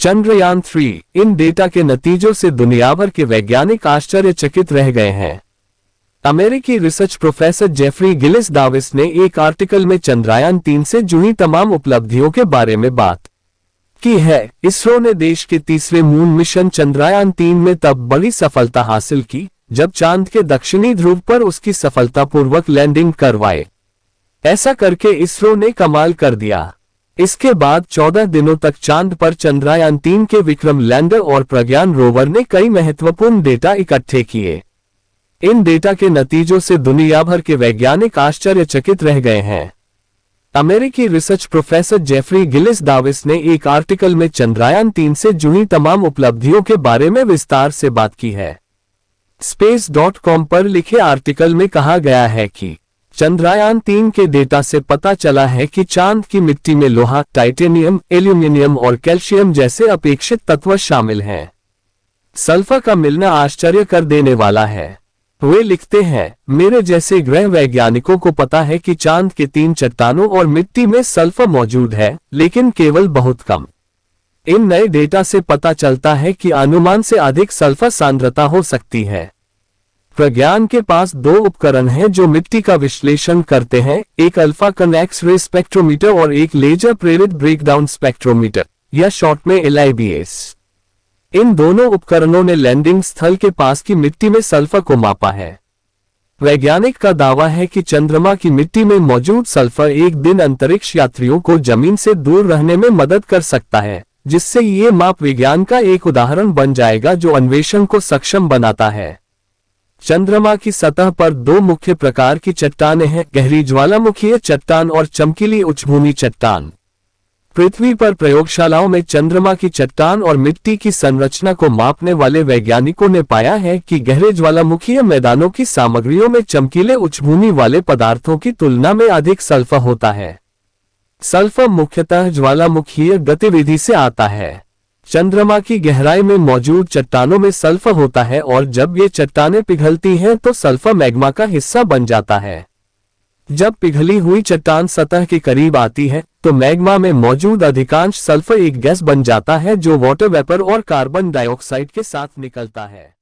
चंद्रयान 3 इन data के नतीजों से दुनिया भर के वैज्ञानिक आश्चर्यचकित रह गए हैं। अमेरिकी रिसर्च प्रोफेसर जेफरी गिलिस डाविस ने एक आर्टिकल में चंद्रयान 3 से जुड़ी तमाम उपलब्धियों के बारे में बात की है। इसरो ने देश के तीसरे मून मिशन चंद्रयान 3 में तब बड़ी सफलता हासिल की जब चांद के दक्षिणी ध्रुव पर उसकी सफलतापूर्वक लैंडिंग करवाए। ऐसा करके इसरो ने कमाल कर दिया। इसके बाद 14 दिनों तक चांद पर चंद्रयान 3 के विक्रम लैंडर और प्रज्ञान रोवर ने कई महत्वपूर्ण डेटा इकट्ठे किए। इन डेटा के नतीजों से दुनिया भर के वैज्ञानिक आश्चर्यचकित रह गए हैं। अमेरिकी रिसर्च प्रोफेसर जेफरी गिलिस डाविस ने एक आर्टिकल में चंद्रयान 3 से जुड़ी तमाम उपलब्धियों के बारे में विस्तार से बात की है। space.com पर लिखे आर्टिकल में कहा गया है कि चंद्रयान 3 के डेटा से पता चला है कि चांद की मिट्टी में लोहा, टाइटेनियम, एल्यूमिनियम और कैल्शियम जैसे अपेक्षित तत्व शामिल हैं। सल्फर का मिलना आश्चर्य कर देने वाला है। वे लिखते हैं, मेरे जैसे ग्रह वैज्ञानिकों को पता है कि चांद के 3 चट्टानों और मिट्टी में सल्फर मौजूद है, लेकिन केवल बहुत कम। इन नए डेटा से पता चलता है कि अनुमान से अधिक सल्फर सांद्रता हो सकती है। प्रज्ञान के पास 2 उपकरण हैं जो मिट्टी का विश्लेषण करते हैं, एक अल्फा कण एक्स-रे स्पेक्ट्रोमीटर और एक लेजर प्रेरित ब्रेकडाउन स्पेक्ट्रोमीटर या शॉर्ट में LIBS। इन दोनों उपकरणों ने लैंडिंग स्थल के पास की मिट्टी में सल्फर को मापा है। वैज्ञानिक का दावा है कि चंद्रमा की मिट्टी में मौजूद सल्फर एक दिन अंतरिक्ष यात्रियों को जमीन से दूर रहने में मदद कर सकता है, जिससे ये माप विज्ञान का एक उदाहरण बन जाएगा जो अन्वेषण को सक्षम बनाता है। चंद्रमा की सतह पर 2 मुख्य प्रकार की चट्टानें हैं, गहरी ज्वालामुखीय चट्टान और चमकीली उच्चभूमि चट्टान। पृथ्वी पर प्रयोगशालाओं में चंद्रमा की चट्टान और मिट्टी की संरचना को मापने वाले वैज्ञानिकों ने पाया है कि गहरे ज्वालामुखीय मैदानों की सामग्रियों में चमकीले उच्चभूमि वाले पदार्थों की तुलना में अधिक सल्फर होता है। सल्फर मुख्यतः ज्वालामुखीय गतिविधि से आता है। चंद्रमा की गहराई में मौजूद चट्टानों में सल्फर होता है और जब ये चट्टानें पिघलती हैं तो सल्फर मैग्मा का हिस्सा बन जाता है। जब पिघली हुई चट्टान सतह के करीब आती है तो मैग्मा में मौजूद अधिकांश सल्फर एक गैस बन जाता है जो वाटर वेपर और कार्बन डाइऑक्साइड के साथ निकलता है।